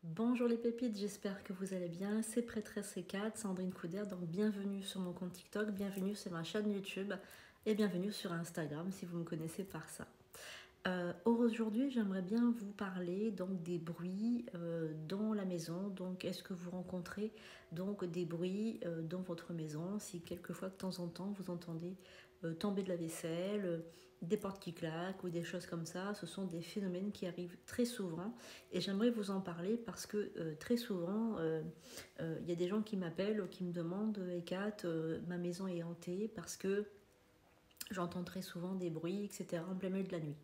Bonjour les pépites, j'espère que vous allez bien. C'est Prêtresse C4, Sandrine Couder, donc bienvenue sur mon compte TikTok, bienvenue sur ma chaîne YouTube et bienvenue sur Instagram si vous me connaissez par ça. Aujourd'hui, j'aimerais bien vous parler donc des bruits dans la maison. Donc, est-ce que vous rencontrez donc des bruits dans votre maison? Si quelquefois de temps en temps vous entendez tomber de la vaisselle, des portes qui claquent ou des choses comme ça, ce sont des phénomènes qui arrivent très souvent. Et j'aimerais vous en parler parce que très souvent, y a des gens qui m'appellent ou qui me demandent, Kat, ma maison est hantée parce que j'entends très souvent des bruits, etc. en plein milieu de la nuit.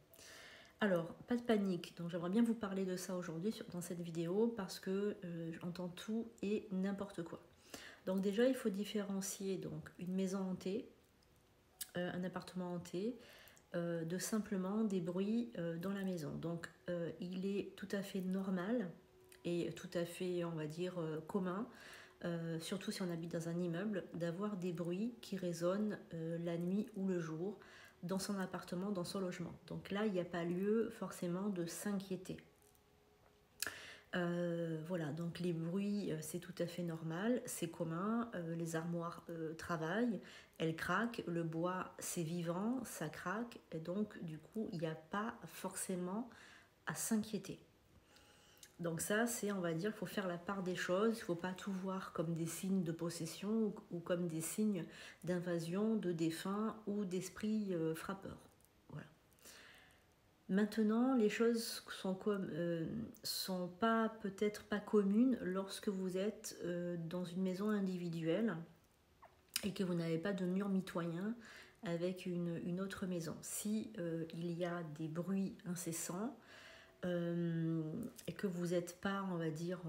Alors, pas de panique, donc j'aimerais bien vous parler de ça aujourd'hui dans cette vidéo parce que j'entends tout et n'importe quoi. Donc déjà, il faut différencier donc une maison hantée, un appartement hanté, de simplement des bruits dans la maison. Donc il est tout à fait normal et tout à fait, on va dire, commun, surtout si on habite dans un immeuble, d'avoir des bruits qui résonnent la nuit ou le jour dans son appartement, dans son logement. Donc là, il n'y a pas lieu forcément de s'inquiéter. Voilà, donc les bruits, c'est tout à fait normal, c'est commun, les armoires travaillent, elles craquent, le bois, c'est vivant, ça craque, et donc du coup, il n'y a pas forcément à s'inquiéter. Donc ça, c'est, on va dire, il faut faire la part des choses, il ne faut pas tout voir comme des signes de possession ou comme des signes d'invasion, de défunts ou d'esprits frappeurs. Voilà. Maintenant, les choses sont pas peut-être pas communes lorsque vous êtes dans une maison individuelle et que vous n'avez pas de mur mitoyen avec une autre maison. Si il y a des bruits incessants et que vous n'êtes pas, on va dire,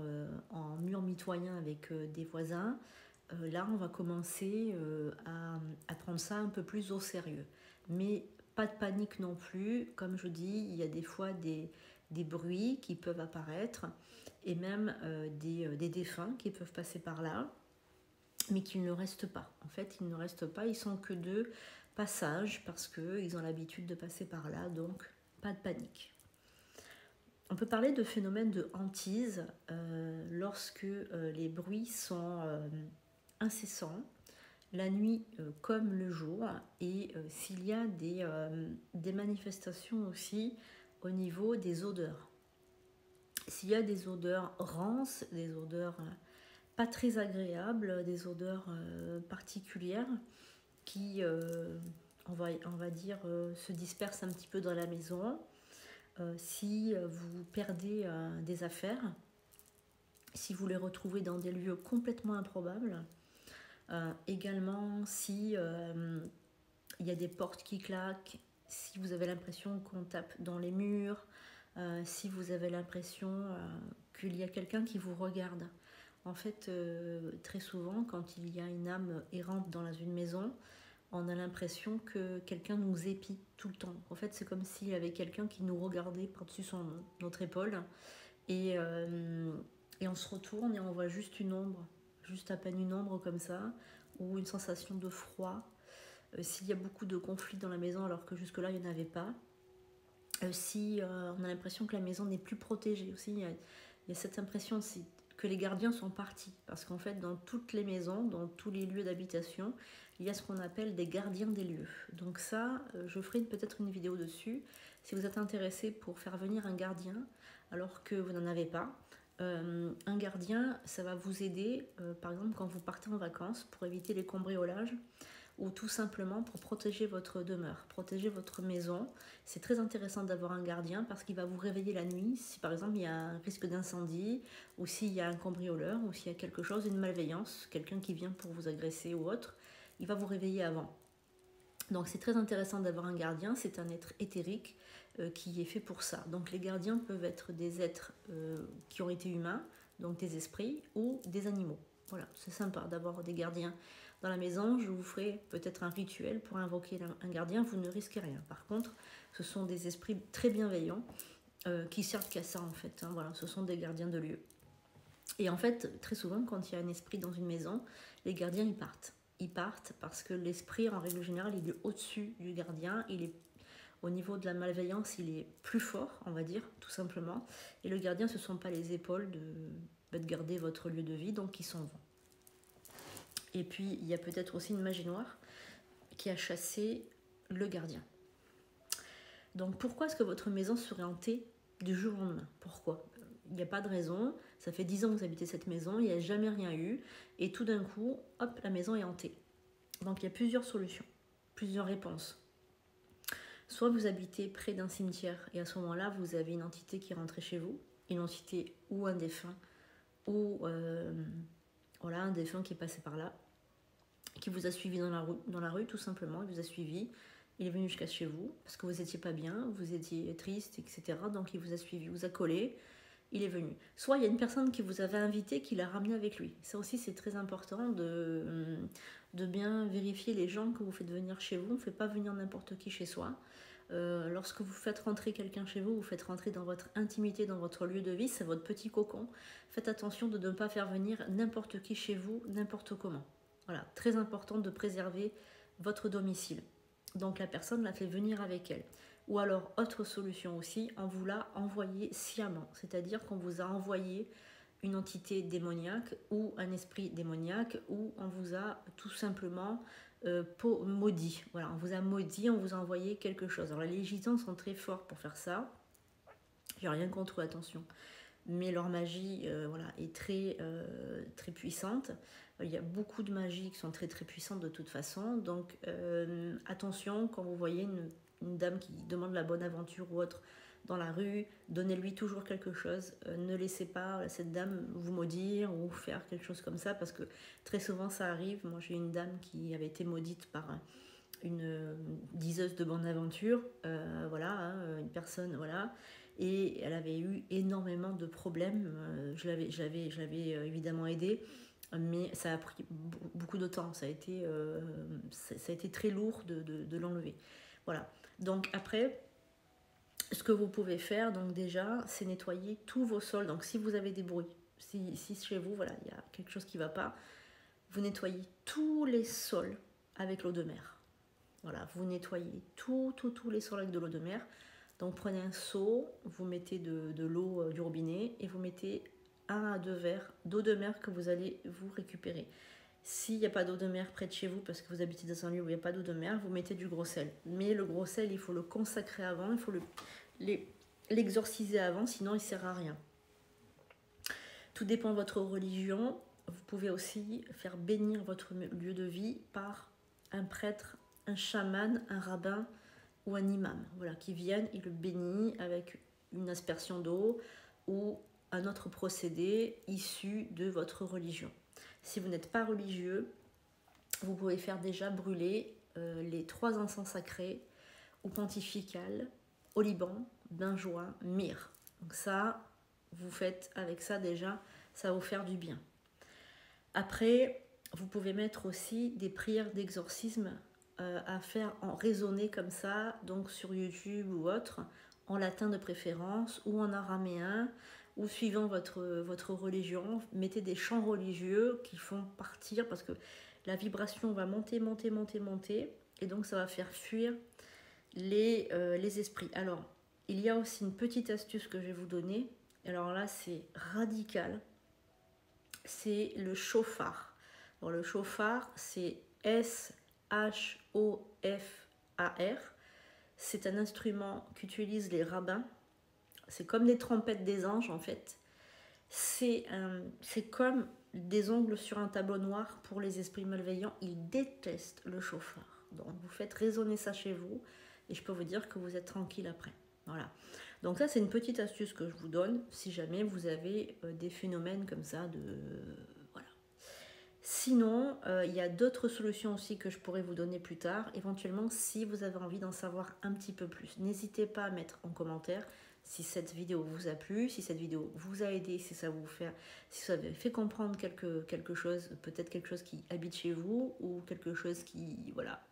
en mur mitoyen avec des voisins, là, on va commencer à prendre ça un peu plus au sérieux. Mais pas de panique non plus. Comme je dis, il y a des fois des bruits qui peuvent apparaître et même des défunts qui peuvent passer par là, mais qu'ils ne restent pas. En fait, ils ne restent pas, ils sont que de passage parce qu'ils ont l'habitude de passer par là, donc pas de panique. On peut parler de phénomène de hantise lorsque les bruits sont incessants, la nuit comme le jour, et s'il y a des manifestations aussi au niveau des odeurs. S'il y a des odeurs rances, des odeurs pas très agréables, des odeurs particulières qui, on va dire, se dispersent un petit peu dans la maison, si vous perdez des affaires, si vous les retrouvez dans des lieux complètement improbables, également si il y a des portes qui claquent, si vous avez l'impression qu'on tape dans les murs, si vous avez l'impression qu'il y a quelqu'un qui vous regarde. En fait, très souvent, quand il y a une âme errante dans une maison, on a l'impression que quelqu'un nous épie tout le temps. En fait, c'est comme s'il y avait quelqu'un qui nous regardait par-dessus notre épaule. Et, et on se retourne et on voit juste une ombre, juste à peine une ombre comme ça, ou une sensation de froid. S'il y a beaucoup de conflits dans la maison alors que jusque-là, il n'y en avait pas. Si on a l'impression que la maison n'est plus protégée aussi, il y a cette impression aussi que les gardiens sont partis. Parce qu'en fait, dans toutes les maisons, dans tous les lieux d'habitation, il y a ce qu'on appelle des gardiens des lieux. Donc ça, je ferai peut-être une vidéo dessus. Si vous êtes intéressé pour faire venir un gardien alors que vous n'en avez pas, un gardien, ça va vous aider, par exemple, quand vous partez en vacances, pour éviter les cambriolages ou tout simplement pour protéger votre demeure, protéger votre maison. C'est très intéressant d'avoir un gardien parce qu'il va vous réveiller la nuit si par exemple il y a un risque d'incendie ou s'il y a un cambrioleur ou s'il y a quelque chose, une malveillance, quelqu'un qui vient pour vous agresser ou autre, il va vous réveiller avant. Donc c'est très intéressant d'avoir un gardien, c'est un être éthérique qui est fait pour ça. Donc les gardiens peuvent être des êtres qui ont été humains, donc des esprits ou des animaux. Voilà, c'est sympa d'avoir des gardiens dans la maison. Je vous ferai peut-être un rituel pour invoquer un gardien, vous ne risquez rien. Par contre, ce sont des esprits très bienveillants qui servent qu'à ça en fait. Hein. Voilà, ce sont des gardiens de lieu. Et en fait, très souvent, quand il y a un esprit dans une maison, les gardiens ils partent. Ils partent parce que l'esprit, en règle générale, il est au-dessus du gardien, il est au niveau de la malveillance, il est plus fort, on va dire, tout simplement. Et le gardien, ce ne sont pas les épaules de garder votre lieu de vie, donc ils s'en vont. Et puis, il y a peut-être aussi une magie noire qui a chassé le gardien. Donc, pourquoi est-ce que votre maison serait hantée du jour au lendemain? Pourquoi? Il n'y a pas de raison. Ça fait 10 ans que vous habitez cette maison, il n'y a jamais rien eu. Et tout d'un coup, hop, la maison est hantée. Donc, il y a plusieurs solutions, plusieurs réponses. Soit vous habitez près d'un cimetière et à ce moment-là, vous avez une entité qui est rentrée chez vous, une entité ou un défunt, ou voilà, un défunt qui est passé par là, qui vous a suivi dans la rue tout simplement, il vous a suivi, il est venu jusqu'à chez vous, parce que vous n'étiez pas bien, vous étiez triste, etc. Donc il vous a suivi, vous a collé, il est venu. Soit il y a une personne qui vous avait invité, qui l'a ramené avec lui. Ça aussi c'est très important de bien vérifier les gens que vous faites venir chez vous. On ne fait pas venir n'importe qui chez soi. Lorsque vous faites rentrer quelqu'un chez vous, vous faites rentrer dans votre intimité, dans votre lieu de vie, c'est votre petit cocon. Faites attention de ne pas faire venir n'importe qui chez vous, n'importe comment. Voilà, très important de préserver votre domicile. Donc la personne l'a fait venir avec elle. Ou alors, autre solution aussi, on vous l'a envoyé sciemment. C'est-à-dire qu'on vous a envoyé une entité démoniaque ou un esprit démoniaque, ou on vous a tout simplement maudit. Voilà, on vous a maudit, on vous a envoyé quelque chose. Alors les gitans sont très forts pour faire ça. J'ai rien contre eux, attention. Mais leur magie voilà, est très puissante. Il y a beaucoup de magies qui sont très puissantes de toute façon. Donc attention, quand vous voyez une dame qui demande la bonne aventure ou autre dans la rue, donnez-lui toujours quelque chose. Ne laissez pas cette dame vous maudire ou faire quelque chose comme ça, parce que très souvent ça arrive. Moi j'ai une dame qui avait été maudite par une diseuse de bonne aventure, voilà, hein, une personne, voilà. Et elle avait eu énormément de problèmes. Je l'avais évidemment aidée, mais ça a pris beaucoup de temps. Ça a été très lourd de l'enlever. Voilà. Donc après, ce que vous pouvez faire, donc déjà, c'est nettoyer tous vos sols. Donc si vous avez des bruits, si chez vous, voilà, il y a quelque chose qui ne va pas, vous nettoyez tous les sols avec l'eau de mer. Voilà, vous nettoyez tous les sols avec de l'eau de mer. Donc prenez un seau, vous mettez de l'eau du robinet et vous mettez 1 à 2 verres d'eau de mer que vous allez vous récupérer. S'il n'y a pas d'eau de mer près de chez vous, parce que vous habitez dans un lieu où il n'y a pas d'eau de mer, vous mettez du gros sel. Mais le gros sel, il faut le consacrer avant, il faut l'exorciser avant, sinon il ne sert à rien. Tout dépend de votre religion. Vous pouvez aussi faire bénir votre lieu de vie par un prêtre, un chaman, un rabbin ou un imam, voilà, qui viennent, il le bénit avec une aspersion d'eau ou un autre procédé issu de votre religion. Si vous n'êtes pas religieux, vous pouvez faire déjà brûler les 3 encens sacrés ou pontificales au Liban, benjoin, myrrhe. Donc ça, vous faites avec ça déjà, ça va vous faire du bien. Après, vous pouvez mettre aussi des prières d'exorcisme à faire en raisonner comme ça, donc sur YouTube ou autre, en latin de préférence, ou en araméen, ou suivant votre religion. Mettez des chants religieux qui font partir, parce que la vibration va monter, et donc ça va faire fuir les esprits. Alors, il y a aussi une petite astuce que je vais vous donner. Alors là, c'est radical. C'est le chauffard. Alors le chauffard, c'est S-H-O-F-A-R. C'est un instrument qu'utilisent les rabbins. C'est comme des trompettes des anges en fait. C'est comme des ongles sur un tableau noir pour les esprits malveillants. Ils détestent le chauffard. Donc vous faites résonner ça chez vous et je peux vous dire que vous êtes tranquille après. Voilà. Donc ça c'est une petite astuce que je vous donne si jamais vous avez des phénomènes comme ça de... Voilà. Sinon, il y a d'autres solutions aussi que je pourrais vous donner plus tard, éventuellement si vous avez envie d'en savoir un petit peu plus. N'hésitez pas à mettre en commentaire si cette vidéo vous a plu, si cette vidéo vous a aidé, si ça vous fait comprendre quelque chose, peut-être quelque chose qui habite chez vous ou quelque chose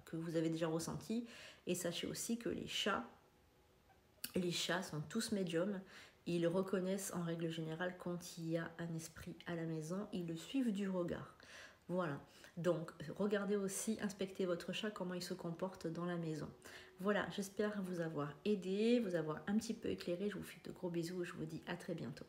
que vous avez déjà ressenti. Et sachez aussi que les chats sont tous médiums. Ils reconnaissent en règle générale quand il y a un esprit à la maison. Ils le suivent du regard. Voilà, donc regardez aussi, inspectez votre chat, comment il se comporte dans la maison. Voilà, j'espère vous avoir aidé, vous avoir un petit peu éclairé. Je vous fais de gros bisous et je vous dis à très bientôt.